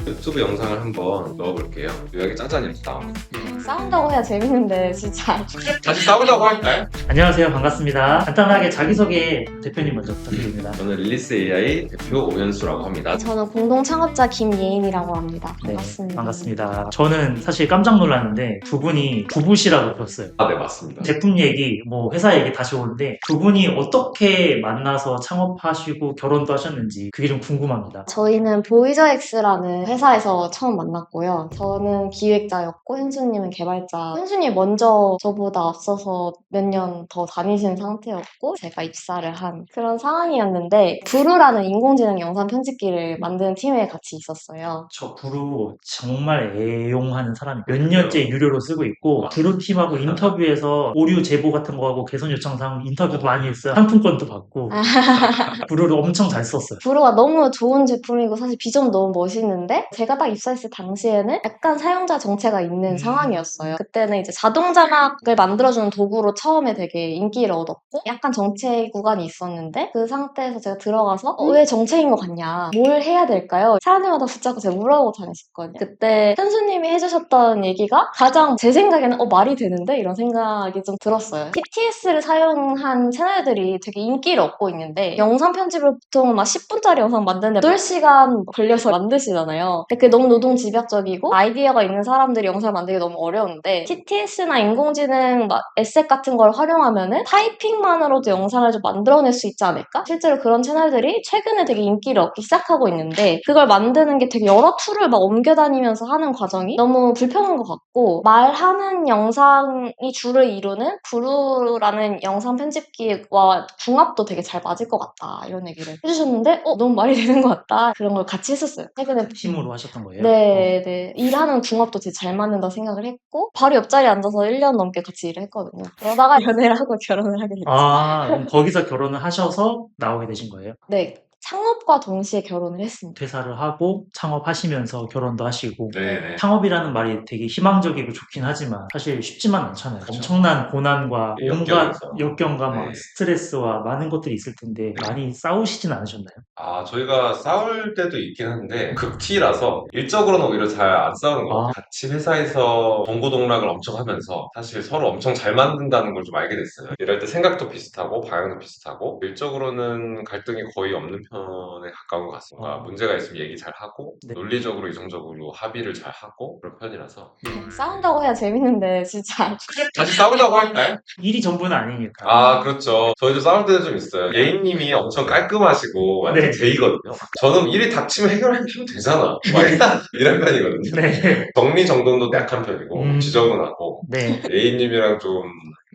유튜브 영상을 한번 넣어볼게요. 요약이 짜잔 이렇게 나옵니다. 싸운다고 해야 재밌는데 진짜 다시 싸우자고 할까요? 안녕하세요. 반갑습니다. 간단하게 자기소개 대표님 먼저 부탁드립니다. 저는 릴리스 AI 대표 오현수라고 합니다. 저는 공동 창업자 김예인이라고 합니다. 네, 반갑습니다. 반갑습니다. 저는 사실 깜짝 놀랐는데 두 분이 부부시라고 들었어요. 네, 맞습니다. 제품 얘기, 회사 얘기 다시 오는데 두 분이 어떻게 만나서 창업하시고 결혼도 하셨는지 그게 좀 궁금합니다. 저희는 보이저엑스라는 회사에서 처음 만났고요. 저는 기획자였고 현수님은 개발자. 현수님 먼저 저보다 앞서서 몇 년 더 다니신 상태였고 제가 입사를 한 그런 상황이었는데 부루라는 인공지능 영상 편집기를 만드는 팀에 같이 있었어요. 저 부루 정말 애용하는 사람이 몇 년째 유료로 쓰고 있고 부루 팀하고 인터뷰에서 오류 제보 같은 거 하고 개선 요청사항 인터뷰도 많이 했어요. 상품권도 받고 부루를 엄청 잘 썼어요. 부루가 너무 좋은 제품이고 사실 비전 너무 멋있는데 제가 딱 입사했을 당시에는 약간 사용자 정체가 있는 상황이었어요. 그때는 이제 자동 자막을 만들어주는 도구로 처음에 되게 인기를 얻었고 약간 정체 구간이 있었는데 그 상태에서 제가 들어가서 왜 정체인 것 같냐, 뭘 해야 될까요? 사람들마다 붙잡고 제가 물어보고 다녔었거든요. 그때 현수님이 해주셨던 얘기가 가장 제 생각에는 말이 되는데? 이런 생각이 좀 들었어요. TTS를 사용한 채널들이 되게 인기를 얻고 있는데 영상 편집을 보통 막 10분짜리 영상 만드는데 8시간 걸려서 만드시잖아요. 근데 그게 너무 노동 집약적이고 아이디어가 있는 사람들이 영상을 만들기 너무 어려운데 TTS나 인공지능 막 에셋 같은 걸 활용하면은 타이핑만으로도 영상을 좀 만들어낼 수 있지 않을까? 실제로 그런 채널들이 최근에 되게 인기를 얻기 시작하고 있는데 그걸 만드는 게 되게 여러 툴을 막 옮겨다니면서 하는 과정이 너무 불편한 것 같고 말하는 영상이 주를 이루는 부루라는 영상 편집기와 궁합도 되게 잘 맞을 것 같다 이런 얘기를 해주셨는데 너무 말이 되는 것 같다 그런 걸 같이 했었어요. 최근에 팀으로 하셨던 거예요? 네. 일하는 궁합도 되게 잘 맞는다 생각을 했고 바로 옆자리에 앉아서 1년 넘게 같이 일을 했거든요. 그러다가 연애를 하고 결혼을 하게 됐죠. 그럼 거기서 결혼을 하셔서 나오게 되신 거예요? 네. 창업과 동시에 결혼을 했습니다. 퇴사를 하고 창업하시면서 결혼도 하시고 네네. 창업이라는 말이 되게 희망적이고 좋긴 하지만 사실 쉽지만 않잖아요. 그렇죠. 엄청난 고난과 예, 온갖 역경에서. 역경과 막 네. 스트레스와 많은 것들이 있을 텐데 많이 싸우시진 않으셨나요? 저희가 싸울 때도 있긴 한데 극티라서 일적으로는 오히려 잘 안 싸우는 것 같아요. 같이 회사에서 동고동락을 엄청 하면서 사실 서로 엄청 잘 만든다는 걸 좀 알게 됐어요. 이럴 때 생각도 비슷하고 방향도 비슷하고 일적으로는 갈등이 거의 없는 편에 가까운 것 같습니다. 문제가 있으면 얘기 잘 하고 네. 논리적으로 이성적으로 합의를 잘 하고 그런 편이라서 싸운다고 해야 재밌는데 진짜 다시 싸우자고 할까요? 일이 전부는 아니니까. 그렇죠. 저희도 싸울 때는 좀 있어요. 예인님이 엄청 깔끔하시고 완전 네. 제이거든요. 저는 일이 닥치면 해결하면 되잖아. 막 이런 편이거든요. 네. 정리정돈도 약한 편이고 음. 지저분하고 네. 예인님이랑 좀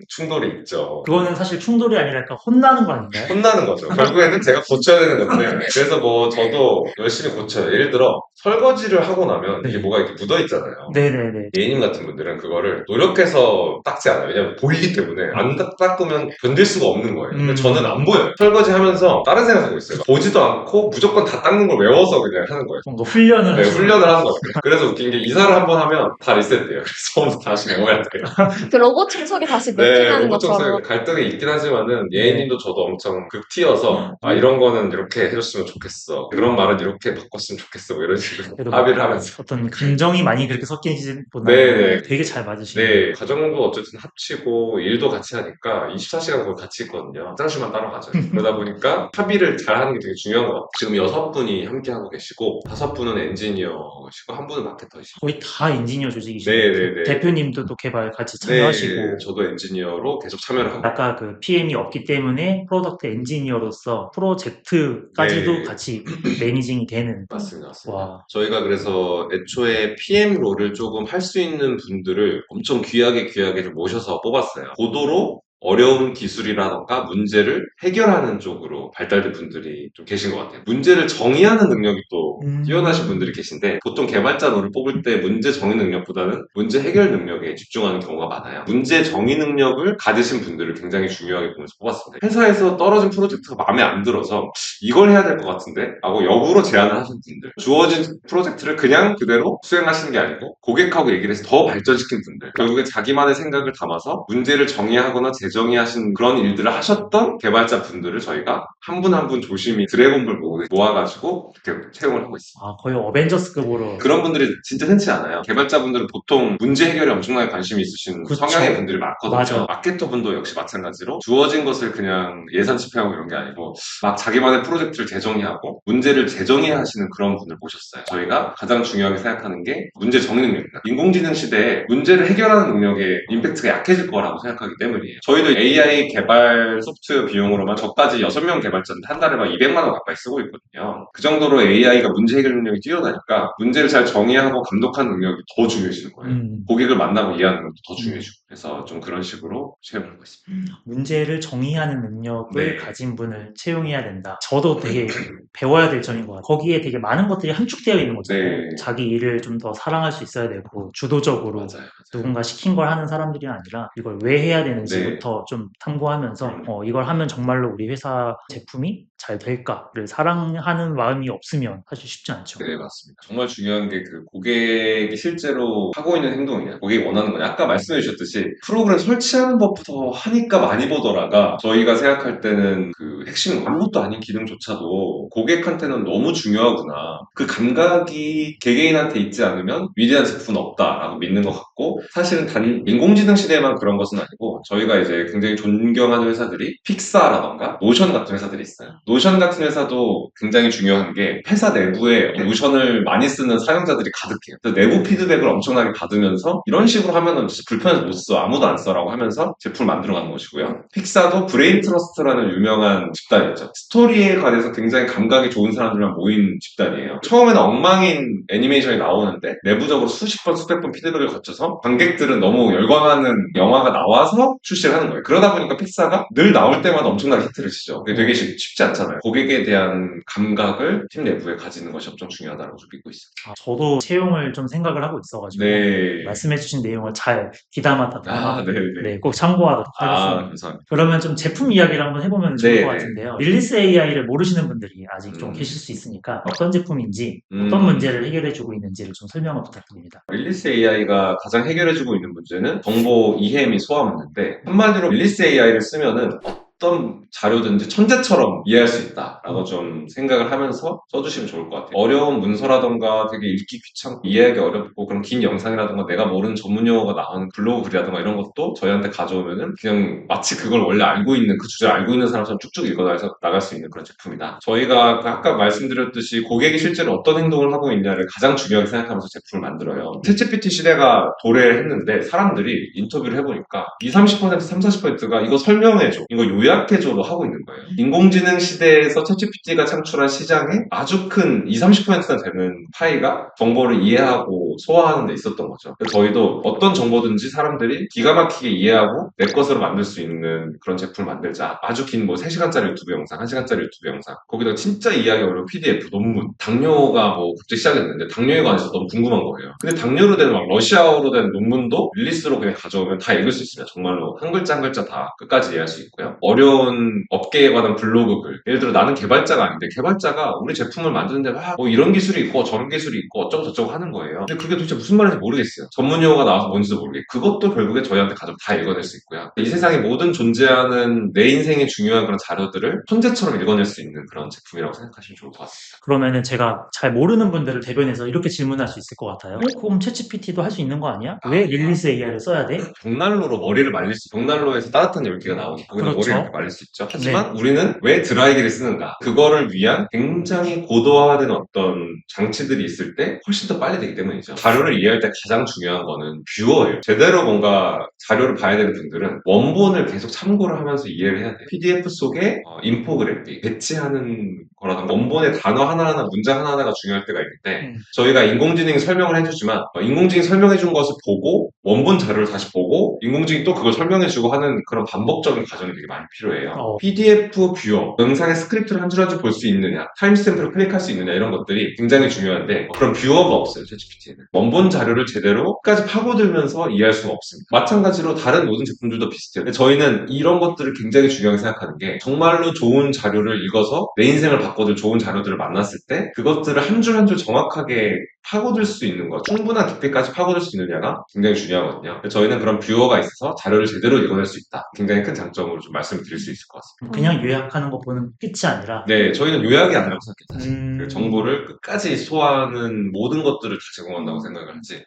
충돌이 있죠. 그거는 사실 충돌이 아니라 약간 혼나는 거 아닌가요? 혼나는 거죠. 결국에는 제가 고쳐야 되는 건데 그래서 뭐 저도 열심히 고쳐요. 예를 들어 설거지를 하고 나면 이게 뭐가 이렇게 묻어 있잖아요. 네네네. 예인님 같은 분들은 그거를 노력해서 닦지 않아요. 왜냐면 보이기 때문에 안 닦으면 견딜 수가 없는 거예요. 근데 저는 안 보여요. 설거지 하면서 다른 생각하고 있어요. 보지도 않고 무조건 다 닦는 걸 외워서 그냥 하는 거예요. 뭔가 훈련을 네, 하시는 훈련을 하는 것 같아요. 그래서 웃긴 게 이사를 한번 하면 다 리셋돼요. 그래서 처음부터 다시 외워야 돼요. 그 로봇 청소기 다시 네, 매핑하는 로봇 청소에 것처럼 갈등이 있긴 하지만은 네. 예인님도 저도 엄청 극티여서 이런 거는 이렇게 해줬으면 좋겠어. 그런 말은 이렇게 바꿨으면 좋겠어. 뭐 이런 식으로 그래도 합의를 하면서. 어떤 감정이 많이 그렇게 섞이지보다 네네. 되게 잘 맞으시네요. 네, 가정도 어쨌든 합치고 일도 같이 하니까 24시간 거의 같이 있거든요. 화장실만 따로 가죠. 그러다 보니까 합의를 잘 하는 게 되게 중요한 것 같아요. 지금 6분이 함께 하고 계시고 5분은 엔지니어시고 1분은 마케터이시고 거의 다 엔지니어 조직이시네요. 네네네. 대표님도 또 개발 같이 참여하시고 네, 저도 엔지니어로 계속 참여를 하고 아까 그 PM이 없기 때문에 프로덕트 엔지니어로서 프로젝트까지도 네. 같이 매니징이 되는 맞습니다. 맞습니다. 와. 저희가 그래서 애초에 PM 롤을 조금 할 수 있는 분들을 엄청 귀하게 좀 모셔서 뽑았어요. 고도로 어려운 기술이라던가 문제를 해결하는 쪽으로 발달된 분들이 좀 계신 것 같아요. 문제를 정의하는 능력이 또 뛰어나신 분들이 계신데 보통 개발자 롤을 뽑을 때 문제 정의 능력보다는 문제 해결 능력에 집중하는 경우가 많아요. 문제 정의 능력을 가지신 분들을 굉장히 중요하게 보면서 뽑았습니다. 회사에서 떨어진 프로젝트가 마음에 안 들어서 이걸 해야 될 것 같은데 하고 역으로 제안을 하신 분들, 주어진 프로젝트를 그냥 그대로 수행하시는 게 아니고 고객하고 얘기를 해서 더 발전시킨 분들, 결국에 자기만의 생각을 담아서 문제를 정의하거나 재정의하신 그런 일들을 하셨던 개발자 분들을 저희가 한 분 한 분 조심히 드래곤볼 모아가지고 이렇게 채용을 하고 있습니다. 아, 거의 어벤져스급으로. 그런 분들이 진짜 흔치 않아요. 개발자분들은 보통 문제 해결에 엄청나게 관심이 있으신 그쵸. 성향의 분들이 많거든요. 맞아요. 마케터분도 역시 마찬가지로 주어진 것을 그냥 예산 집행하고 이런 게 아니고 막 자기만의 프로젝트를 재정의하고 문제를 재정의하시는 그런 분을 모셨어요. 저희가 가장 중요하게 생각하는 게 문제 정의 능력입니다. 인공지능 시대에 문제를 해결하는 능력에 임팩트가 약해질 거라고 생각하기 때문이에요. 저희도 AI 개발 소프트웨어 비용으로만 저까지 6명 개발자인데 한 달에 막 200만 원 가까이 쓰고 있거든요. 그 정도로 AI가 문제 해결 능력이 뛰어나니까 문제를 잘 정의하고 감독하는 능력이 더 중요해지는 거예요. 고객을 만나고 이해하는 것도 더 중요해지고. 그래서 좀 그런 식으로 채용하고 있습니다. 문제를 정의하는 능력을 네. 가진 분을 채용해야 된다. 저도 되게 배워야 될 점인 것 같아요. 거기에 되게 많은 것들이 함축되어 있는 거잖아요. 네. 자기 일을 좀 더 사랑할 수 있어야 되고 주도적으로 맞아요. 누군가 시킨 걸 하는 사람들이 아니라 이걸 왜 해야 되는지부터 네. 좀 탐구하면서 이걸 하면 정말로 우리 회사 제품이 잘 될까를 사랑하는 마음이 없으면 사실 쉽지 않죠. 네, 맞습니다. 정말 중요한 게 그 고객이 실제로 하고 있는 행동이냐, 고객이 원하는 거냐. 아까 말씀해 주셨듯이 프로그램 설치하는 법부터 하니까 많이 보더라가 저희가 생각할 때는 그 핵심 아무것도 아닌 기능조차도 고객한테는 너무 중요하구나. 그 감각이 개개인한테 있지 않으면 위대한 제품은 없다라고 믿는 것 같고 사실은 단 인공지능 시대에만 그런 것은 아니고 저희가 이제 굉장히 존경하는 회사들이 픽사라던가 노션 같은 회사들이 있어요. 노션 같은 회사도 굉장히 중요한 게 회사 내부에 노션을 많이 쓰는 사용자들이 가득해요. 그래서 내부 피드백을 엄청나게 받으면서 이런 식으로 하면은 진짜 불편해서 못 써. 아무도 안 써라고 하면서 제품을 만들어가는 것이고요. 픽사도 브레인 트러스트라는 유명한 집단이죠. 스토리에 관해서 굉장히 감각이 좋은 사람들만 모인 집단이에요. 처음에는 엉망인 애니메이션이 나오는데 내부적으로 수십 번, 수백 번 피드백을 거쳐서 관객들은 너무 열광하는 영화가 나와서 출시를 하는 거예요. 그러다 보니까 픽사가 늘 나올 때마다 엄청나게 히트를 치죠. 그게 되게 쉽지 않잖아요. 고객에 대한 감각을 팀 내부에 가지는 것이 엄청 중요하다고 좀 믿고 있습니다. 저도 채용을 좀 생각을 하고 있어가지고 네. 말씀해주신 내용을 잘 귀담았다가 네네. 네, 꼭 참고하도록 하겠습니다. 감사합니다. 그러면 좀 제품 이야기를 한번 해보면 좋을 것 네. 같은데요. 릴리스 AI를 모르시는 분들이 아직 좀 음. 계실 수 있으니까 어떤 제품인지 어떤 문제를 해결해주고 있는지를 좀 설명을 부탁드립니다. 릴리스 AI가 가장 해결해주고 있는 문제는 정보 이해 및 소화 문제인데 한마디로 릴리스 AI를 쓰면은 어떤 자료든지 천재처럼 이해할 수 있다라고 좀 생각을 하면서 써주시면 좋을 것 같아요. 어려운 문서라던가 되게 읽기 귀찮고 이해하기 어렵고 그런 긴 영상이라던가 내가 모르는 전문 용어가 나오는 블로그 글이라던가 이런 것도 저희한테 가져오면은 그냥 마치 그걸 원래 알고 있는 그 주제를 알고 있는 사람처럼 쭉쭉 읽어 나갈 수 있는 그런 제품이다. 저희가 아까 말씀드렸듯이 고객이 실제로 어떤 행동을 하고 있냐를 가장 중요하게 생각하면서 제품을 만들어요. 챗GPT 시대가 도래했는데 사람들이 인터뷰를 해보니까 20, 30%, 30, 40%가 이거 설명해줘, 이거 요약해줘로 하고 있는 거예요. 인공지능 시대에서 챗GPT가 창출한 시장에 아주 큰 20, 30%나 되는 파이가 정보를 이해하고 소화하는 데 있었던 거죠. 그래서 저희도 어떤 정보든지 사람들이 기가 막히게 이해하고 내 것으로 만들 수 있는 그런 제품을 만들자. 아주 긴 뭐 3시간짜리 유튜브 영상, 1시간짜리 유튜브 영상, 거기다 진짜 이해하기 어려운 PDF, 논문, 당뇨가 뭐 갑자기 시작했는데 당뇨에 관해서 너무 궁금한 거예요. 근데 당뇨로 된 막 러시아어로 된 논문도 릴리스로 그냥 가져오면 다 읽을 수 있습니다. 정말로 한 글자 한 글자 다 끝까지 이해할 수 있고요. 어려운 업계에 관한 블로그 글, 예를 들어 나는 개발자가 아닌데 개발자가 우리 제품을 만드는데 막 뭐 이런 기술이 있고 저런 기술이 있고 어쩌고 저쩌고 하는 거예요. 근데 그게 도대체 무슨 말인지 모르겠어요. 전문 용어가 나와서 뭔지도 모르겠고 그것도 결국에 저희한테 가져면 다 읽어낼 수 있고요. 이 세상의 모든 존재하는 내 인생에 중요한 그런 자료들을 천재처럼 읽어낼 수 있는 그런 제품이라고 생각하시면 좋을 것 같습니다. 그러면은 제가 잘 모르는 분들을 대변해서 이렇게 질문할 수 있을 것 같아요. 그럼 챗GPT도 할 수 있는 거 아니야? 왜 릴리스 AI를 써야 돼? 벽난로로 머리를 말릴 수, 벽난로에서 따뜻한 열기가 나오니까 거기다 그렇죠. 머리를 이렇게 말릴 수 있죠. 하지만 우리는 왜 드라이기를 쓰는가? 그거를 위한 굉장히 고도화된 어떤 장치들이 있을 때 훨씬 더 빨리 되기 때문이죠. 자료를 이해할 때 가장 중요한 거는 뷰어예요. 제대로 뭔가 자료를 봐야 되는 분들은 원본을 계속 참고를 하면서 이해를 해야 돼요. PDF 속에 인포그래픽, 배치하는 거라든가 원본의 단어 하나하나, 문장 하나하나가 중요할 때가 있는데 저희가 인공지능이 설명을 해주지만 인공지능이 설명해준 것을 보고 원본 자료를 다시 보고 인공지능이 또 그걸 설명해주고 하는 그런 반복적인 과정이 되게 많이 필요해요. PDF 뷰어, 영상의 스크립트를 한 줄 한 줄 볼 수 있느냐, 타임스탬프를 클릭할 수 있느냐 이런 것들이 굉장히 중요한데 그런 뷰어가 없어요. 챗GPT는. 원본 자료를 제대로 끝까지 파고들면서 이해할 수가 없습니다. 마찬가지로 다른 모든 제품들도 비슷해요. 근데 저희는 이런 것들을 굉장히 중요하게 생각하는 게 정말로 좋은 자료를 읽어서 내 인생을 바꿔줄 좋은 자료들을 만났을 때 그것들을 한 줄 한 줄 정확하게 파고들 수 있는 것, 충분한 깊이까지 파고들 수 있느냐가 굉장히 중요하거든요. 저희는 그런 뷰어가 있어서 자료를 제대로 읽어낼 수 있다. 굉장히 큰 장점으로 좀 말씀을 드릴 수 있을 것 같습니다. 그냥 요약하는 거 보는 끝이 아니라 네, 저희는 요약이 아니라고 생각해요. 사실. 그 음, 정보를 끝까지 소화하는 모든 것들을 다 제공한다고 생각을 하지.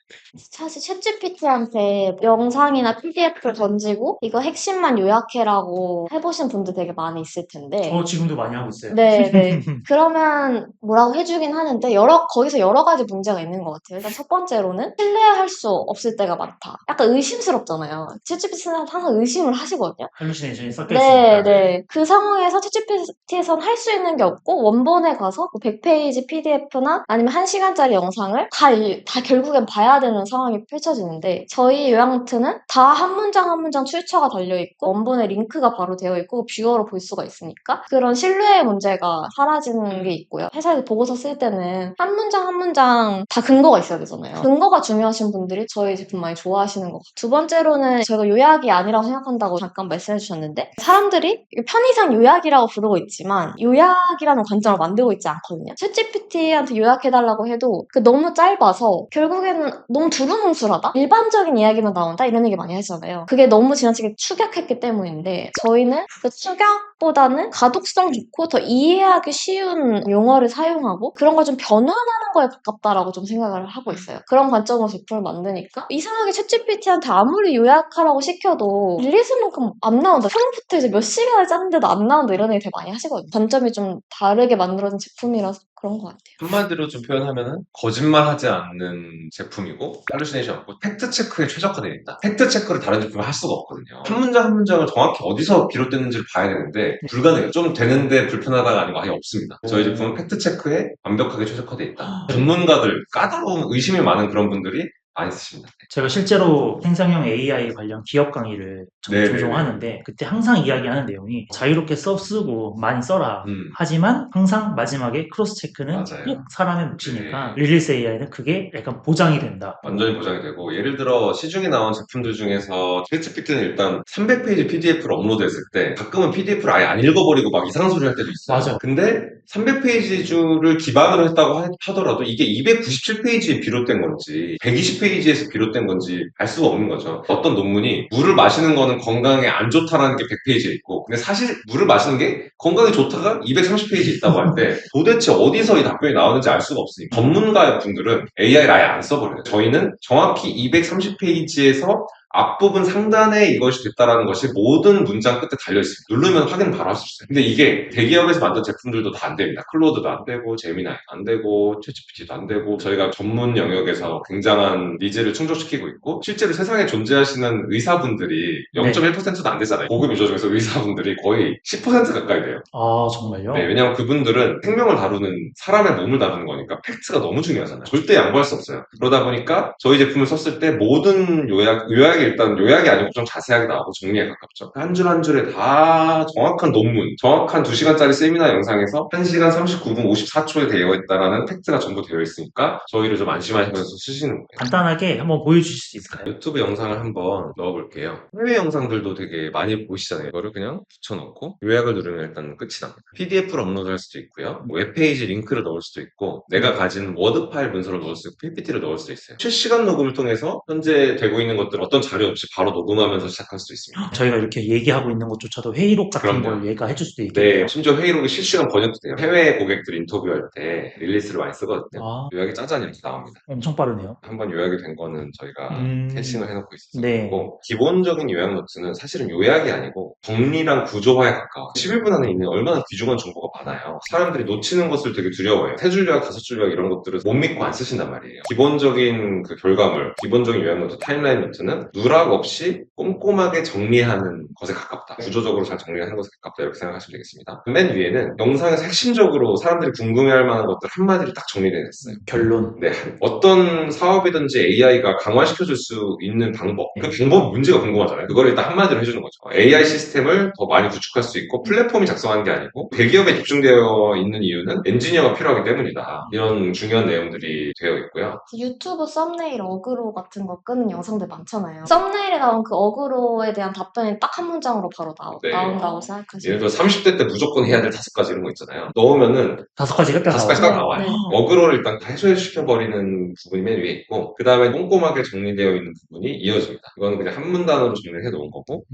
사실 챗GPT한테 영상이나 PDF를 던지고 이거 핵심만 요약해라고 해보신 분들 되게 많이 있을 텐데 지금도 많이 하고 있어요. 네, 네. 그러면 뭐라고 해주긴 하는데 거기서 여러 가지 문제가 있는 것 같아요. 일단 첫 번째로는 신뢰할 수 없을 때가 많다. 약간 의심스럽잖아요. 챗GPT는 항상 의심을 하시거든요. 할루시네이션이 섞여 네, 있으니까. 네. 그 상황에서 챗GPT에선 할 수 있는 게 없고 원본에 가서 100페이지 PDF나 아니면 1시간짜리 영상을 다 결국엔 봐야 되는 상황이 펼쳐지는데 저희 요약노트는 다 한 문장 한 문장 출처가 달려있고 원본에 링크가 바로 되어 있고 뷰어로 볼 수가 있으니까 그런 신뢰의 문제가 사라지는 게 있고요. 회사에서 보고서 쓸 때는 한 문장 한 문장 다 근거가 있어야 되잖아요. 근거가 중요하신 분들이 저희 제품 많이 좋아하시는 것 같아요. 두 번째로는 저희가 요약이 아니라고 생각한다고 잠깐 말씀해 주셨는데 사람들이 편의상 요약이라고 부르고 있지만 요약이라는 관점을 만들고 있지 않거든요. 챗GPT한테 요약해달라고 해도 너무 짧아서 결국에는 너무 두루뭉술하다? 일반적인 이야기만 나온다? 이런 얘기 많이 하잖아요. 그게 너무 지나치게 축약했기 때문인데 저희는 그 축약보다는 가독성 좋고 더 이해하기 쉬운 용어를 사용하고 그런 걸 좀 변환하는 거에 가깝다라고 좀 생각을 하고 있어요. 그런 관점으로 제품을 만드니까 이상하게 챗GPT한테 아무리 요약하라고 시켜도 릴리즈만큼 안 나온다. 프롬프트 이제 몇 시간을 짰는데도 안 나온다 이런 얘기 되게 많이 하시거든요. 관점이 좀 다르게 만들어진 제품이라서 그런 것 같아요. 한마디로 좀 표현하면은 거짓말하지 않는 제품이고 할루시네이션 없고 팩트 체크에 최적화되어 있다. 팩트 체크를 다른 제품에 할 수가 없거든요. 한 문장 한 문장을 정확히 어디서 비롯됐는지를 봐야 되는데 불가능해요. 좀 되는데 불편하다가 아니고 아예 없습니다. 저희 제품은 팩트 체크에 완벽하게 최적화되어 있다. 전문가들 까다로운 의심이 많은 그런 분들이 많이 쓰십니다. 제가 실제로 생성형 AI 관련 기업 강의를 네네네. 종종 하는데 그때 항상 이야기하는 내용이 자유롭게 쓰고 많이 써라. 음. 하지만 항상 마지막에 크로스 체크는 맞아요. 꼭 사람의 몫이니까 네. 릴리스 AI는 그게 약간 보장이 된다. 완전히 보장이 되고 예를 들어 시중에 나온 제품들 중에서 챗GPT는 일단 300페이지 PDF를 업로드했을 때 가끔은 PDF를 아예 안 읽어버리고 막 이상한 소리 할 때도 있어요. 맞아요. 근데 300페이지를 기반으로 했다고 하더라도 이게 297페이지에 비롯된 건지 120페이지에서 비롯된 건지 알 수가 없는 거죠. 어떤 논문이 물을 마시는 거는 건강에 안 좋다라는 게 100페이지에 있고 근데 사실 물을 마시는 게 건강에 좋다가 230페이지에 있다고 할 때 도대체 어디서 이 답변이 나오는지 알 수가 없으니까 전문가 분들은 AI를 아예 안 써버려요. 저희는 정확히 230페이지에서 앞부분 상단에 이것이 됐다라는 것이 모든 문장 끝에 달려있습니다. 누르면 확인 바로 할 수 있어요. 근데 이게 대기업에서 만든 제품들도 다 안 됩니다. 클로드도 안 되고, 제미나이도 안 되고, 챗GPT도 안 되고, 저희가 전문 영역에서 굉장한 니즈를 충족시키고 있고, 실제로 세상에 존재하시는 의사분들이 0.1%도 안 되잖아요. 고급 유저 중에서 의사분들이 거의 10% 가까이 돼요. 아, 정말요? 네, 왜냐하면 그분들은 생명을 다루는 사람의 몸을 다루는 거니까 팩트가 너무 중요하잖아요. 절대 양보할 수 없어요. 그러다 보니까 저희 제품을 썼을 때 모든 요약이 일단 요약이 아니고 좀 자세하게 나오고 정리에 가깝죠. 한 줄 한 줄에 다 정확한 논문, 정확한 2시간짜리 세미나 영상에서 1시간 39분 54초에 되어 있다라는 팩트가 전부 되어 있으니까 저희를 좀 안심하시면서 쓰시는 거예요. 간단하게 한번 보여주실 수 있을까요? 유튜브 영상을 한번 넣어볼게요. 해외 영상들도 되게 많이 보시잖아요. 이거를 그냥 붙여놓고 요약을 누르면 일단 끝이 납니다. PDF를 업로드할 수도 있고요. 웹페이지 링크를 넣을 수도 있고 내가 가진 워드 파일 문서를 넣을 수 있고 PPT를 넣을 수도 있어요. 실시간 녹음을 통해서 현재 되고 있는 것들 어떤 자료 없이 바로 녹음하면서 시작할 수도 있습니다. 저희가 이렇게 얘기하고 있는 것조차도 회의록 같은 그럼요. 걸 얘가 해줄 수도 있겠네요. 네, 심지어 회의록이 실시간 번역도 돼요. 해외 고객들 인터뷰할 때 릴리스를 많이 쓰거든요. 아, 요약이 짜잔 이렇게 나옵니다. 엄청 빠르네요. 한번 요약이 된 거는 저희가 캐싱을 해놓고 있어서 네. 그렇고 기본적인 요약 노트는 사실은 요약이 아니고 정리랑 구조화에 가까워요. 11분 안에 있는 얼마나 귀중한 정보가 많아요. 사람들이 놓치는 것을 되게 두려워해요. 3줄 요약, 5줄 요약 이런 것들을 못 믿고 안 쓰신단 말이에요. 기본적인 그 결과물, 기본적인 요약 노트, 타임라인 노트는 누락 없이 꼼꼼하게 정리하는 것에 가깝다. 구조적으로 잘 정리하는 것에 가깝다 이렇게 생각하시면 되겠습니다. 맨 위에는 영상에서 핵심적으로 사람들이 궁금해할 만한 것들 한마디로 딱 정리되어 있어요. 결론. 네, 어떤 사업이든지 AI가 강화시켜줄 수 있는 방법, 그 방법 문제가 궁금하잖아요. 그걸 일단 한마디로 해주는 거죠. AI 시스템을 더 많이 구축할 수 있고 플랫폼이 작성하는 게 아니고 대기업에 집중되어 있는 이유는 엔지니어가 필요하기 때문이다. 이런 중요한 내용들이 되어 있고요. 유튜브 썸네일 어그로 같은 거 끄는 영상들 많잖아요. 썸네일에 나온 그 어그로에 대한 답변이 딱 한 문장으로 바로 네. 나온다고 생각하시면 예를 들어 30대 때 무조건 해야 될 5가지 이런 거 있잖아요. 넣으면은 5가지가 딱 5가지 나와요. 딱 나와요. 네. 어그로를 일단 다 해소시켜버리는 부분이 맨 위에 있고, 그 다음에 꼼꼼하게 정리되어 있는 부분이 이어집니다. 이거는 그냥 한 문단으로 정리를 해놓은 거고,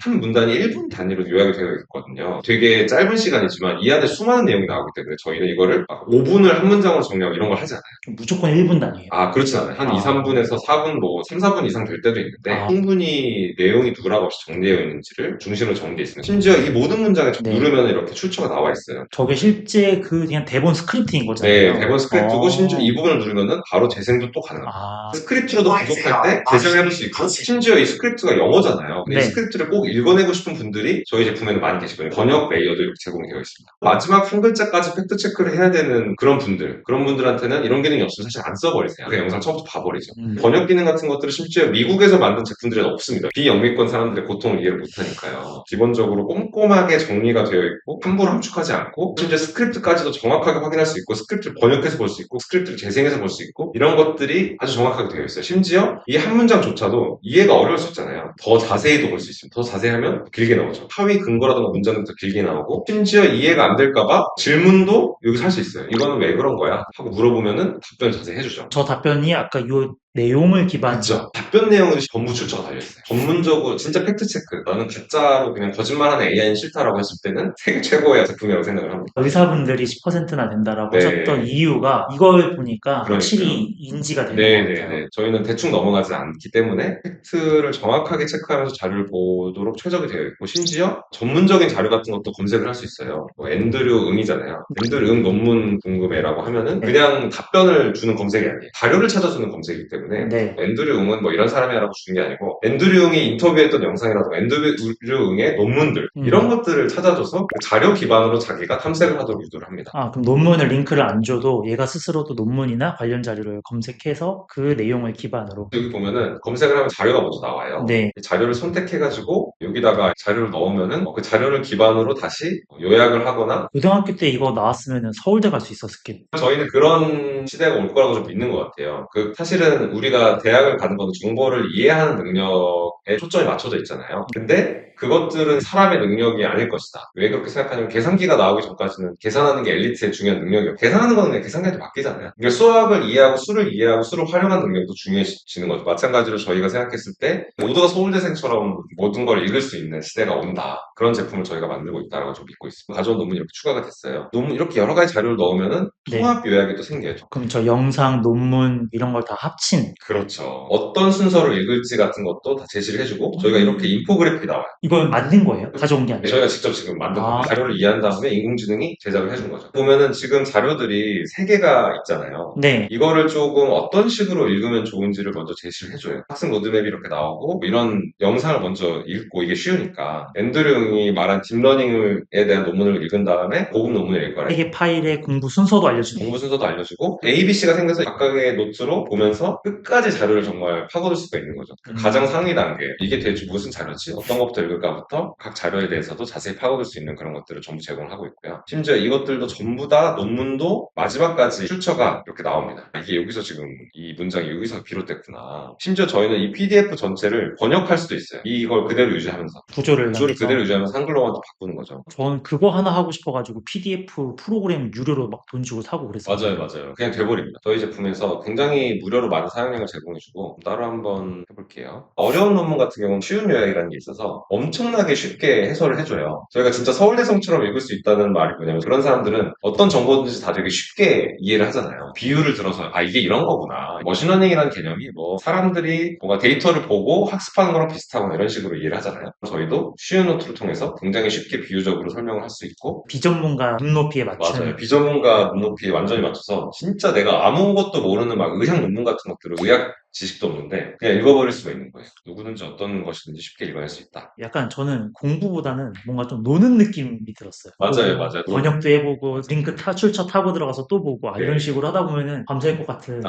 한 문단이 1분 단위로 요약이 되어 있거든요. 되게 짧은 시간이지만 이 안에 수많은 내용이 나오기 때문에 저희는 이거를 막 5분을 한 문장으로 정리하고 이런 걸 하지 않아요. 무조건 1분 단위예요. 아, 그렇진 않아요. 한 2, 3분에서 4분, 뭐 3, 4분 이상 될 때도 있는데 아. 충분히 내용이 누락 없이 정리되어 있는지를 중심으로 정리되어 있습니다. 심지어 이 모든 문장에 네. 누르면 이렇게 출처가 나와 있어요. 저게 실제 그냥 대본 스크립트인 거잖아요. 네, 대본 스크립트고 어. 심지어 이 부분을 누르면은 바로 재생도 또 가능합니다. 아, 스크립트로도 부족할 때 재생해볼 수 있고, 심지어 이 스크립트가 영어잖아요. 근데 네. 이 스크립트를 꼭 읽어내고 싶은 분들이 저희 제품에는 많이 계시거든요. 번역 레이어도 이렇게 제공이 되어 있습니다. 마지막 한 글자까지 팩트 체크를 해야 되는 그런 분들한테는 이런 기능이 없으면 사실 안 써버리세요. 그냥 영상 처음부터 봐버리죠. 번역 기능 같은 것들은 심지어 미국에서 만든 제품들에는 없습니다. 비영미권 사람들의 고통을 이해를 못하니까요. 기본적으로 꼼꼼하게 정리가 되어 있고 함부로 함축하지 않고, 심지어 스크립트까지도 정확하게 확인할 수 있고, 스크립트를 번역해서 볼 수 있고, 스크립트를 재생해서 볼 수 있고, 이런 것들이 아주 정확하게 되어 있어요. 심지어 이 한 문장조차도 이해가 어려울 수 있잖아요. 더 자세히도 볼 수 있습니다. 더 자세히 하면 길게 나오죠. 하위 근거라든가 문장도 더 길게 나오고, 심지어 이해가 안 될까봐 질문도 여기서 할 수 있어요. 이거는 왜 그런 거야? 하고 물어보면은 답변을 자세히 해주죠. 저 답변이 아까 요 내용을 기반으로 맞죠. 답변 내용은 전부 출처가 달려있어요. 전문적으로 진짜 팩트체크. 나는 가짜로 그냥 거짓말하는 AI는 싫다라고 했을 때는 세계 최고의 제품이라고 생각을 합니다. 의사분들이 10%나 된다라고 네. 하셨던 이유가 이걸 보니까 그러니까요. 확실히 인지가 되는 것 같아요. 네네네. 저희는 대충 넘어가지 않기 때문에 팩트를 정확하게 체크하면서 자료를 보도록 최적이 되어 있고, 심지어 전문적인 자료 같은 것도 검색을 할 수 있어요. 뭐 앤드류 응이잖아요. 앤드류 응 논문 궁금해라고 하면은 네. 그냥 답변을 주는 검색이 아니에요. 자료를 찾아주는 검색이기 때문에 네. 앤드류 응은 뭐 이런 사람이라고 주는 게 아니고, 앤드류 응이 인터뷰했던 영상이라든가 앤드류 응의 논문들 이런 것들을 찾아줘서 그 자료 기반으로 자기가 탐색을 하도록 유도를 합니다. 아, 그럼 논문을 링크를 안 줘도 얘가 스스로도 논문이나 관련 자료를 검색해서 그 내용을 기반으로. 여기 보면은 검색을 하면 자료가 먼저 나와요. 네. 이 자료를 선택해가지고 여기다가 자료를 넣으면은 그 자료를 기반으로 다시 요약을 하거나, 고등학교 때 이거 나왔으면 서울대 갈 수 있었겠. 저희는 그런 시대가 올 거라고 좀 믿는 것 같아요. 사실은 우리가 대학을 가는 건 정보를 이해하는 능력에 초점이 맞춰져 있잖아요. 근데 그것들은 사람의 능력이 아닐 것이다. 왜 그렇게 생각하냐면, 계산기가 나오기 전까지는 계산하는 게 엘리트의 중요한 능력이에요. 계산하는 거는 그냥 계산기한테 맡기잖아요. 그러니까 수학을 이해하고 수를 활용하는 능력도 중요해지는 거죠. 마찬가지로 저희가 생각했을 때 모두가 서울대생처럼 모든 걸 읽을 수 있는 시대가 온다. 그런 제품을 저희가 만들고 있다고 좀 믿고 있습니다. 가져온 논문이 이렇게 추가가 됐어요. 논문 이렇게 여러 가지 자료를 넣으면은 네. 통합 요약이 또 생겨요. 그럼 저 영상, 논문 이런 걸 다 합친 그렇죠. 어떤 순서를 읽을지 같은 것도 다 제시를 해주고, 저희가 이렇게 인포그래픽이 나와요. 이걸 만든 거예요? 가져온 게 아니라. 저희가 직접 지금 만든 아. 겁니다. 자료를 이해한 다음에 인공지능이 제작을 해준 거죠. 보면은 지금 자료들이 3개가 있잖아요. 네. 이거를 조금 어떤 식으로 읽으면 좋은지를 먼저 제시를 해줘요. 학생 로드맵이 이렇게 나오고, 이런 영상을 먼저 읽고, 이게 쉬우니까 앤드류이 말한 딥러닝에 대한 논문을 읽은 다음에 고급 논문을 읽어라. 세개 파일의 공부 순서도 알려주는. 공부 순서도 알려주고, ABC가 생겨서 각각의 노트로 보면서 끝까지 자료를 정말 파고들 수가 있는 거죠. 가장 상위 단계, 이게 대체 무슨 자료지? 어떤 것부터 읽을까부터 각 자료에 대해서도 자세히 파고들 수 있는 그런 것들을 전부 제공하고 있고요. 심지어 이것들도 전부 다 논문도 마지막까지 출처가 이렇게 나옵니다. 이게 여기서 지금 이 문장이 여기서 비롯됐구나. 심지어 저희는 이 PDF 전체를 번역할 수도 있어요. 이걸 그대로 유지하면서. 구조를 구조를 남겨서. 그대로 유지하면서 한글로만 또 바꾸는 거죠. 저는 그거 하나 하고 싶어가지고 PDF 프로그램 유료로 막 돈 주고 사고 그랬어요. 맞아요. 그냥 돼버립니다. 저희 제품에서 굉장히 무료로 많은 사용량을 제공해주고, 따로 한번 해볼게요. 어려운 논문 같은 경우는 쉬운 요약이라는 게 있어서 엄청나게 쉽게 해설을 해줘요. 저희가 진짜 서울대생처럼 읽을 수 있다는 말이 뭐냐면, 그런 사람들은 어떤 정보든지 다 되게 쉽게 이해를 하잖아요. 비유를 들어서 이게 이런 거구나. 머신러닝이라는 개념이 뭐 사람들이 뭔가 데이터를 보고 학습하는 거랑 비슷하거나 이런 식으로 이해를 하잖아요. 저희도 쉬운 노트를 통해서 굉장히 쉽게 비유적으로 설명을 할 수 있고, 비전문가 눈높이에 맞춘. 맞아요. 비전문가 눈높이에 완전히 맞춰서 진짜 내가 아무것도 모르는 막 의학 논문 같은 것들을, 의학 지식도 없는데 그냥 읽어버릴 수가 있는 거예요. 누구든지 어떤 것이든지 쉽게 읽어낼 수 있다. 약간 저는 공부보다는 뭔가 좀 노는 느낌이 들었어요. 맞아요. 번역도 해보고 링크 출처 타고 들어가서 또 보고 네. 이런 식으로 하다 보면은 밤샐 것 같은.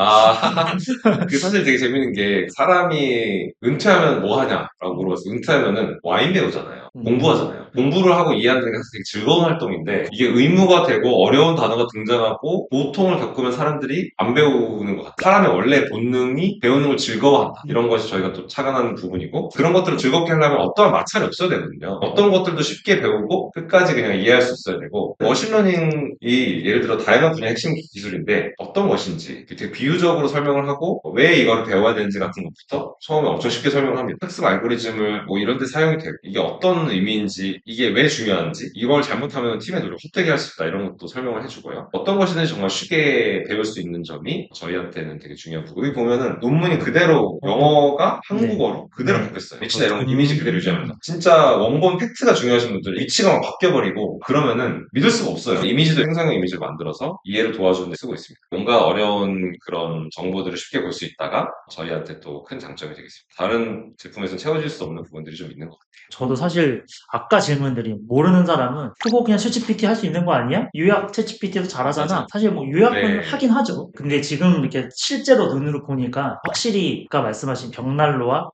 그 사실 되게 재밌는 게, 사람이 은퇴하면 뭐 하냐라고 물어봤어요. 은퇴하면은 와인 배우잖아요. 공부하잖아요. 공부를 하고 이해하는 게 사실 되게 즐거운 활동인데 이게 의무가 되고 어려운 단어가 등장하고 고통을 겪으면 사람들이 안 배우는 것 같아요. 사람의 원래 본능이 배우는 걸 즐거워한다. 이런 것이 저희가 또 착안하는 부분이고 그런 것들을 즐겁게 하려면 어떠한 마찰이 없어야 되거든요. 어떤 것들도 쉽게 배우고 끝까지 그냥 이해할 수 있어야 되고 머신러닝이 예를 들어 다양한 분야의 핵심 기술인데 어떤 것인지 되게 비유적으로 설명을 하고 왜 이걸 배워야 되는지 같은 것부터 처음에 엄청 쉽게 설명을 합니다. 학습 알고리즘을 뭐 이런 데 사용이 되고 이게 어떤 의미인지 이게 왜 중요한지 이걸 잘못하면 팀의 노력 헛되게 할 수 있다 이런 것도 설명을 해주고요. 어떤 것이든지 정말 쉽게 배울 수 있는 점이 저희한테는 되게 중요한 부분. 여기 보면은 논문이 그대로 영어가 한국어로 그대로 네. 바뀌었어요. 위치나 이런 거 이미지 그대로 유지합니다. 진짜 원본 팩트가 중요하신 분들 위치가 막 바뀌어버리고 그러면은 믿을 수가 없어요. 이미지도 생성형 이미지를 만들어서 이해를 도와주는 데 쓰고 있습니다. 뭔가 어려운 그런 정보들을 쉽게 볼 수 있다가 저희한테 또 큰 장점이 되겠습니다. 다른 제품에서는 채워질 수 없는 부분들이 좀 있는 것 같아요. 저도 사실 아까 질문드린 모르는 사람은 그거 그냥 챗GPT 할 수 있는 거 아니야? 요약 챗GPT도 잘하잖아. 맞아. 사실 뭐 요약은 네. 하긴 하죠. 근데 지금 이렇게 실제로 눈으로 보니까 확실히 아까 말씀하신 벽난로와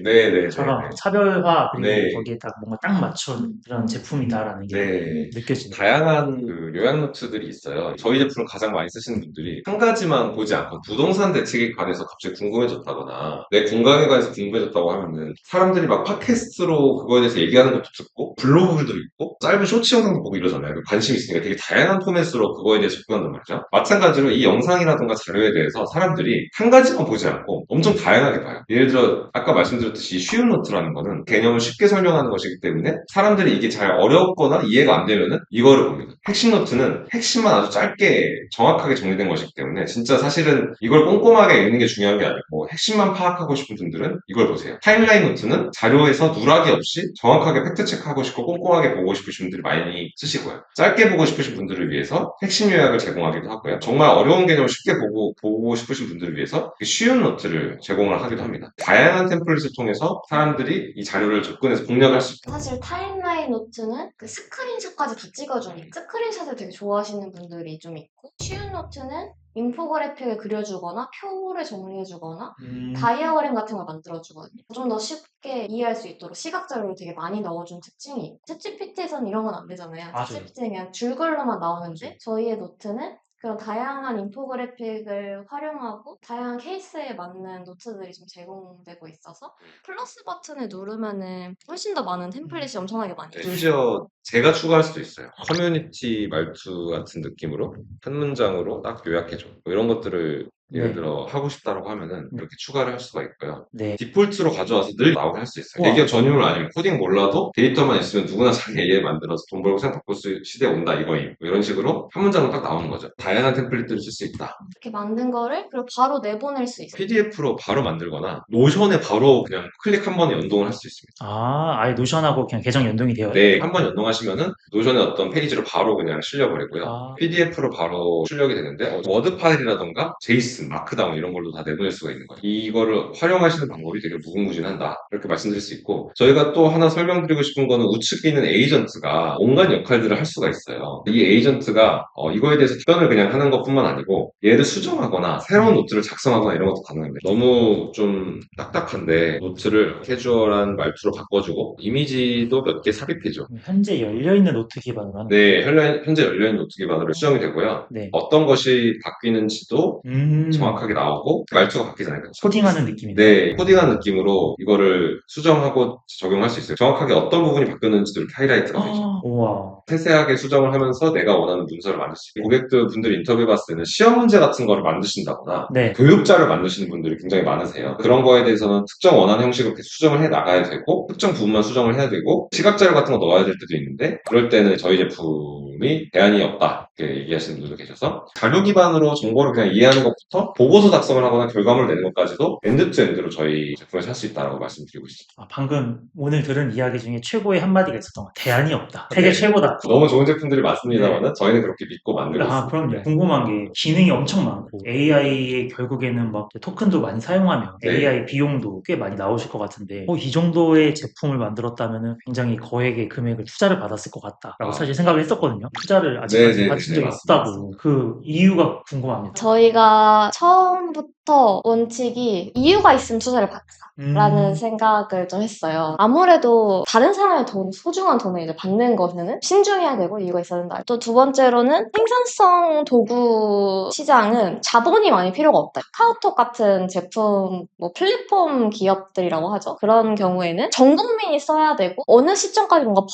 드라이기처럼 네. 차별화 그리고 네. 거기에 딱 뭔가 딱 맞춘 그런 제품이다라는 게 네. 느껴지네요. 다양한 그 요약 노트들이 있어요. 저희 제품을 가장 많이 쓰시는 분들이 한 가지만 보지 않고 부동산 대책에 관해서 갑자기 궁금해졌다거나 내 건강에 관해서 궁금해졌다고 하면은 사람들이 막 팟캐스트로 그거에 대해서 얘기하는 것도 듣고 블로그 글도 읽고 짧은 쇼츠 영상도 보고 이러잖아요. 관심이 있으니까 되게 다양한 포맷으로 그거에 대해서 접근한단 말이죠. 마찬가지로 이 영상이라든가 자료에 대해서 사람들이 한 가지만 보지 않고 엄청 다양하게 봐요. 예를 들어 아까 말씀드렸듯이 쉬운 노트라는 거는 개념을 쉽게 설명하는 것이기 때문에 사람들이 이게 잘 어렵거나 이해가 안 되면은 이거를 봅니다. 핵심 노트는 핵심만 아주 짧게 정확하게 정리된 것이기 때문에 진짜 사실은 이걸 꼼꼼하게 읽는 게 중요한 게 아니고 핵심만 파악하고 싶은 분들은 이걸 보세요. 타임라인 노트는 자료에서 누락이 없이 정확하게 팩트 체크하고 싶고 꼼꼼하게 보고 싶으신 분들이 많이 쓰시고요. 짧게 보고 싶으신 분들을 위해서 핵심 요약을 제공하기도 하고요. 정말 어려운 개념을 쉽게 보고 싶으신 분들을 위해서 쉬운 노트를 제공을 하기도 합니다. 다양한 템플릿을 통해서 사람들이 이 자료를 접근해서 공략할 수 있다. 사실 타임라인 노트는 그 스크린샷까지 다 찍어주니까 스크린샷을 되게 좋아하시는 분들이 좀 있고 쉬운 노트는 인포그래픽을 그려주거나 표를 정리해주거나 다이어그램 같은 걸 만들어주거든요. 좀 더 쉽게 이해할 수 있도록 시각 자료를 되게 많이 넣어준 특징이 있고 챗GPT에서는 이런 건 안 되잖아요. 맞아요. 챗GPT는 그냥 줄글로만 나오는데 저희의 노트는 그런 다양한 인포그래픽을 활용하고 다양한 케이스에 맞는 노트들이 좀 제공되고 있어서 플러스 버튼을 누르면은 훨씬 더 많은 템플릿이 엄청나게 많이 네, 있어요. 심지어 제가 추가할 수도 있어요. 커뮤니티 말투 같은 느낌으로 한 문장으로 딱 요약해줘. 뭐 이런 것들을 예를 네. 들어 하고 싶다라고 하면은 네. 이렇게 추가를 할 수가 있고요. 네. 디폴트로 가져와서 늘 나오게 할 수 있어요. 우와. 대기업 전유물 아니면 코딩 몰라도 데이터만 있으면 누구나 자기 AI 만들어서 돈 벌고 생각 바꿀 수 시대 온다 이거임. 뭐 이런 식으로 한 문장으로 딱 나오는 거죠. 다양한 템플릿들을 쓸 수 있다. 이렇게 만든 거를 그리고 바로 내보낼 수 있어요. PDF로 바로 만들거나 노션에 바로 그냥 클릭 한 번에 연동을 할 수 있습니다. 아예 노션하고 그냥 계정 연동이 되어 네, 한 번 연동하시면은 노션의 어떤 페이지로 바로 그냥 실려버리고요. 아. PDF로 바로 출력이 되는데 워드 파일이라던가 제이슨, 마크다운 이런 걸로 다 내보낼 수가 있는 거예요. 이거를 활용하시는 방법이 되게 무궁무진하다. 이렇게 말씀드릴 수 있고 저희가 또 하나 설명드리고 싶은 거는 우측에 있는 에이전트가 온갖 역할들을 할 수가 있어요. 이 에이전트가 이거에 대해서 답변을 그냥 하는 것뿐만 아니고 얘를 수정하거나 새로운 노트를 작성하거나 이런 것도 가능합니다. 너무 좀 딱딱한데 노트를 캐주얼한 말투로 바꿔주고 이미지도 몇 개 삽입해줘. 현재 열려있는 노트 기반으로 하는 네, 현재 열려있는 노트 기반으로 수정이 되고요. 네. 어떤 것이 바뀌는지도 음. 정확하게 나오고 말투가 바뀌잖아요. 코딩하는 느낌이네. 네, 코딩한 느낌으로 이거를 수정하고 적용할 수 있어요. 정확하게 어떤 부분이 바뀌었는지도 이렇게 하이라이트가 되죠. 우와. 세세하게 수정을 하면서 내가 원하는 문서를 만들 수 있고 고객들 분들이 인터뷰해봤을 때는 시험 문제 같은 거를 만드신다거나 네. 교육자를 만드시는 분들이 굉장히 많으세요. 그런 거에 대해서는 특정 원하는 형식으로 이렇게 수정을 해 나가야 되고 특정 부분만 수정을 해야 되고 시각자료 같은 거 넣어야 될 때도 있는데 그럴 때는 저희 제품이 대안이 없다 이렇게 얘기하시는 분들도 계셔서 자료 기반으로 정보를 그냥 이해하는 것부터 보고서 작성을 하거나 결과물을 내는 것까지도 엔드투엔드로 저희 제품에서 할 수 있다고 말씀드리고 있습니다. 방금 오늘 들은 이야기 중에 최고의 한마디가 있었던 것 같아요. 대안이 없다. 세계 네. 최고다. 너무 좋은 제품들이 많습니다만 저희는 그렇게 믿고 만들고 있습니다. 그럼요. 궁금한 게 기능이 엄청 많고 AI에 결국에는 막 토큰도 많이 사용하면 네. AI 비용도 꽤 많이 나오실 것 같은데 이 정도의 제품을 만들었다면 굉장히 거액의 금액을 투자를 받았을 것 같다라고 사실 생각을 했었거든요. 투자를 아직까지 네, 받으신 적이 맞습니다. 없다고 그 이유가 궁금합니다. 저희가 제가 처음부터 원칙이 이유가 있으면 투자를 받자. 라는 생각을 좀 했어요. 아무래도 다른 사람의 돈, 소중한 돈을 이제 받는 것에는 신중해야 되고 이유가 있어야 된다. 또 두 번째로는 생산성 도구 시장은 자본이 많이 필요가 없다. 카카오톡 같은 제품, 뭐 플랫폼 기업들이라고 하죠. 그런 경우에는 전 국민이 써야 되고 어느 시점까지 뭔가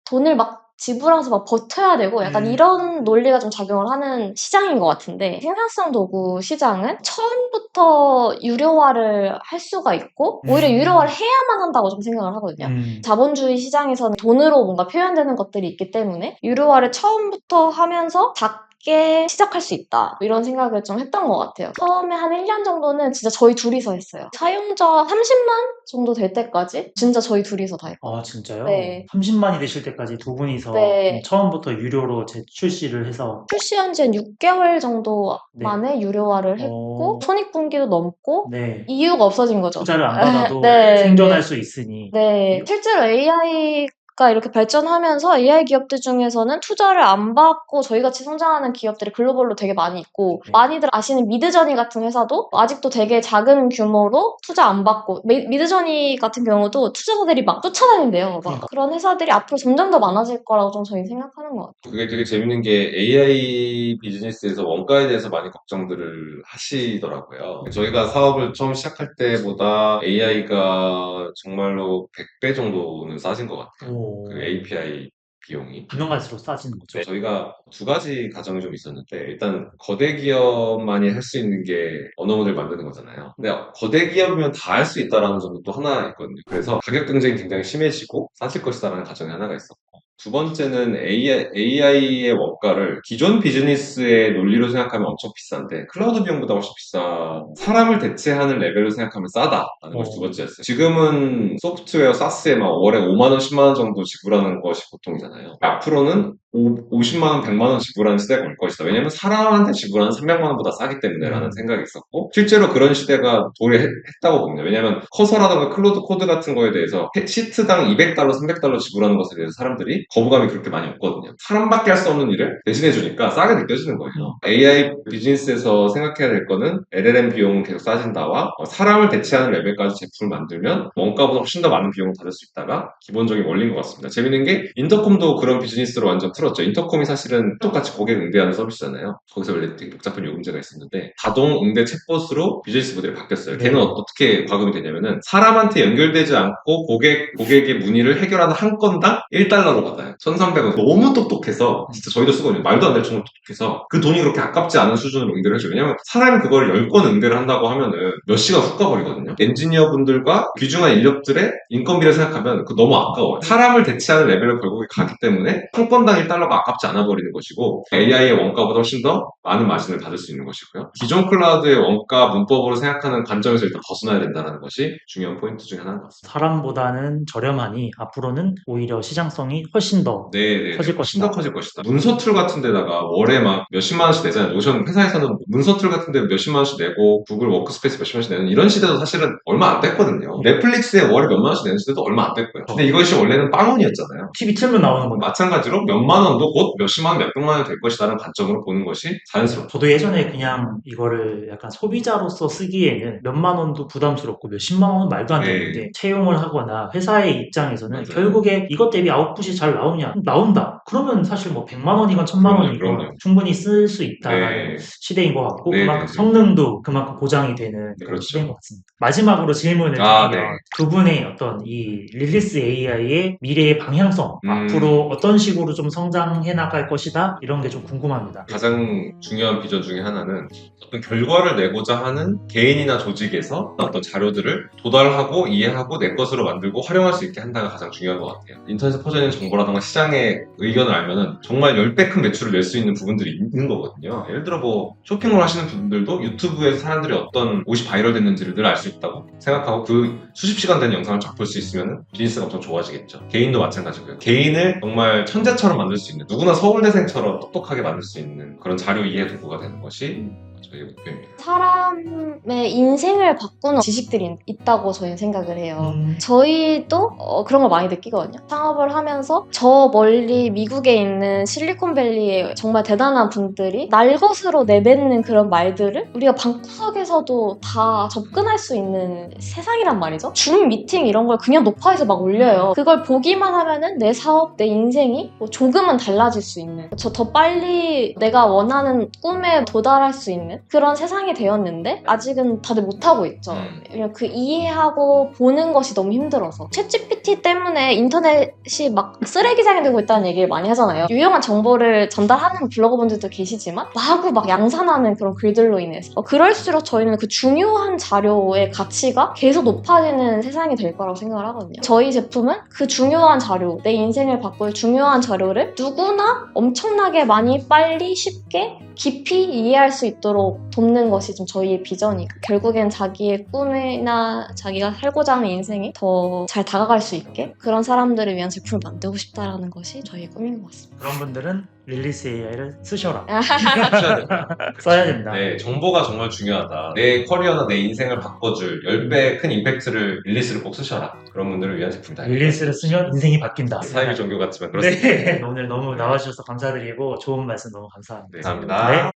돈을 막 지불하면서 막 버텨야 되고 약간 이런 논리가 좀 작용을 하는 시장인 것 같은데 생산성 도구 시장은 처음부터 유료화를 할 수가 있고 오히려 유료화를 해야만 한다고 좀 생각을 하거든요. 자본주의 시장에서는 돈으로 뭔가 표현되는 것들이 있기 때문에 유료화를 처음부터 하면서 작게 시작할 수 있다. 이런 생각을 좀 했던 것 같아요. 처음에 한 1년 정도는 진짜 저희 둘이서 했어요. 사용자 30만 정도 될 때까지 진짜 저희 둘이서 다 했어요. 아, 진짜요? 네. 30만이 되실 때까지 두 분이서 네. 처음부터 유료로 출시를 해서 출시한 지 한 6개월 정도 네. 만에 유료화를 했고 손익분기도 넘고 네. 이유가 없어진 거죠. 투자를 안 받아도 네, 생존할 수 있으니 네. 실제로 AI가 이렇게 발전하면서 AI 기업들 중에서는 투자를 안 받고 저희같이 성장하는 기업들이 글로벌로 되게 많이 있고 네. 많이들 아시는 미드저니 같은 회사도 아직도 되게 작은 규모로 투자 안 받고 미드저니 같은 경우도 투자자들이 막 쫓아다닌대요. 막 그러니까. 그런 회사들이 앞으로 점점 더 많아질 거라고 좀 저희 생각하는 것 같아요. 그게 되게 재밌는 게 AI 비즈니스에서 원가에 대해서 많이 걱정들을 하시더라고요. 저희가 사업을 처음 시작할 때보다 AI가 정말로 100배 정도는 싸진 것 같아요. 오, 그 API 비용이. 가면 갈수록 싸지는 거죠. 네, 저희가 두 가지 가정이 좀 있었는데 일단 거대 기업만이 할 수 있는 게 언어 모델 만드는 거잖아요. 근데 거대 기업이면 다 할 수 있다라는 점도 또 하나 있거든요. 그래서 가격 경쟁이 굉장히 심해지고 싸질 것이다라는 가정이 하나가 있었고 두 번째는 AI의 원가를 기존 비즈니스의 논리로 생각하면 엄청 비싼데 클라우드 비용보다 훨씬 비싸 사람을 대체하는 레벨로 생각하면 싸다라는 것이 두 번째였어요. 지금은 소프트웨어 사스에 막 월에 5만 원, 10만 원 정도 지불하는 것이 보통이잖아요. 앞으로는 50만 원, 100만 원 지불하는 시대가 올 것이다. 왜냐면 사람한테 지불하는 300만 원보다 싸기 때문에라는 생각이 있었고 실제로 그런 시대가 도래했다고 봅니다. 왜냐면 커서라든가 클로드 코드 같은 거에 대해서 시트당 $200, $300 지불하는 것에 대해서 사람들이 거부감이 그렇게 많이 없거든요. 사람밖에 할 수 없는 일을 대신해주니까 싸게 느껴지는 거예요. AI 비즈니스에서 생각해야 될 거는 LLM 비용은 계속 싸진다와 사람을 대체하는 레벨까지 제품을 만들면 원가보다 훨씬 더 많은 비용을 받을 수 있다가 기본적인 원리인 것 같습니다. 재밌는 게 인터콤도 그런 비즈니스로 완전 틀었죠. 인터콤이 사실은 똑같이 고객 응대하는 서비스잖아요. 거기서 원래 되게 복잡한 요금제가 있었는데 자동 응대 챗봇으로 비즈니스 모델이 바뀌었어요. 걔는 어떻게 과금이 되냐면은 사람한테 연결되지 않고 고객의 문의를 해결하는 한 건당 $1로 받아요. 1,300원. 너무 똑똑해서 진짜 저희도 쓰거든요. 말도 안 될 정도로 똑똑해서 그 돈이 그렇게 아깝지 않은 수준으로 응대를 해줘요. 왜냐면 사람이 그걸 10건 응대를 한다고 하면은 몇 시간 훅 가버리거든요. 엔지니어 분들과 귀중한 인력들의 인건비를 생각하면 그거 너무 아까워요. 사람을 대체하는 레벨로 결국에 가기 때문에 한 건당 $1가 아깝지 않아 버리는 것이고 AI의 원가보다 훨씬 더 많은 마진을 받을 수 있는 것이고요. 기존 클라우드의 원가 문법으로 생각하는 관점에서 일단 벗어나야 된다는 것이 중요한 포인트 중에 하나인 것 같습니다. 사람보다는 저렴하니 앞으로는 오히려 시장성이 훨씬 더 커질 훨씬 것이다. 더 커질 것이다. 문서 툴 같은 데다가 월에 막 몇십만 원씩 내잖아요. 노션 회사에서는 문서 툴 같은 데 몇십만 원씩 내고 구글 워크스페이스 몇십만 원씩 내는 이런 시대도 사실은 얼마 안 됐거든요. 넷플릭스에 월에 몇만 원씩 내는 시대도 얼마 안 됐고요. 근데 이것이 원래는 빵원이었잖아요. TV 틀면 나오는 건데. 마찬가지로 몇만 원도 곧 몇십만 원, 몇백만 원이 될 것이라는 관점으로 보는 것이 자연스럽죠. 저도 예전에 그냥 이거를 약간 소비자로서 쓰기에는 몇만 원도 부담스럽고 몇십만 원은 말도 안 되는데 채용을 하거나 회사의 입장에서는 맞아요. 결국에 이것 대비 아웃풋이 잘 나오냐? 나온다. 그러면 사실 뭐 100만 원이건 1000만 원이건 그럼요. 충분히 쓸 수 있다는 네. 시대인 것 같고 네, 그만큼 네, 네. 성능도 그만큼 보장이 되는 그런 그렇죠. 시대인 것 같습니다. 마지막으로 질문을 아, 드리면 네. 두 분의 어떤 이 릴리스 AI의 미래의 방향성 앞으로 어떤 식으로 좀 성장해 나갈 것이다 이런 게 좀 궁금합니다. 가장 중요한 비전 중에 하나는 어떤 결과를 내고자 하는 개인이나 조직에서 어떤 자료들을 도달하고 이해하고 내 것으로 만들고 활용할 수 있게 한다가 가장 중요한 것 같아요. 인터넷에 퍼져 있는 정보라든가 시장의 의견을 알면은 정말 10배 큰 매출을 낼 수 있는 부분들이 있는 거거든요. 예를 들어 뭐 쇼핑몰 하시는 분들도 유튜브에서 사람들이 어떤 옷이 바이럴 됐는지를 늘 알 수 있다고 생각하고 그 수십 시간 된 영상을 쫙 볼 수 있으면 비즈니스가 엄청 좋아지겠죠. 개인도 마찬가지고요. 개인을 정말 천재처럼 만들 수 있는 누구나 서울대생처럼 똑똑하게 만들 수 있는 그런 자료 이해 도구가 되는 것이 저희 목표입니다. 사람의 인생을 바꾸는 지식들이 있다고 저희는 생각을 해요. 저희도 그런 걸 많이 느끼거든요. 창업을 하면서 저 멀리 미국에 있는 실리콘밸리의 정말 대단한 분들이 날것으로 내뱉는 그런 말들을 우리가 방구석에서도 다 접근할 수 있는 세상이란 말이죠. 줌 미팅 이런 걸 그냥 녹화해서 막 올려요. 그걸 보기만 하면은 내 사업, 내 인생이 뭐 조금은 달라질 수 있는, 더 빨리 내가 원하는 꿈에 도달할 수 있는 그런 세상이 되었는데 아직은 다들 못하고 있죠. 왜냐면 그 이해하고 보는 것이 너무 힘들어서. 챗GPT 때문에 인터넷이 막 쓰레기장이 되고 있다는 얘기를 많이 하잖아요. 유용한 정보를 전달하는 블로거분들도 계시지만 마구 막 양산하는 그런 글들로 인해서 그럴수록 저희는 그 중요한 자료의 가치가 계속 높아지는 세상이 될 거라고 생각을 하거든요. 저희 제품은 그 중요한 자료, 내 인생을 바꿀 중요한 자료를 누구나 엄청나게 많이 빨리 쉽게 깊이 이해할 수 있도록 돕는 것이 좀 저희의 비전이고, 결국엔 자기의 꿈이나 자기가 살고자 하는 인생이 더 잘 다가갈 수 있게 그런 사람들을 위한 제품을 만들고 싶다라는 것이 저희의 꿈인 것 같습니다. 그런 분들은 릴리스 AI를 쓰셔라. 하셔야 됩니다. 써야 된다. 네, 정보가 정말 중요하다. 내 커리어나 내 인생을 바꿔줄 10배 큰 임팩트를 릴리스를 꼭 쓰셔라. 그런 분들을 위한 제품이다. 릴리스를 쓰면 인생이 바뀐다. 사이비 종교 같지만 그렇습니다. 네. 오늘 너무 나와주셔서 감사드리고 좋은 말씀 너무 감사합니다. 네, 감사합니다. 네.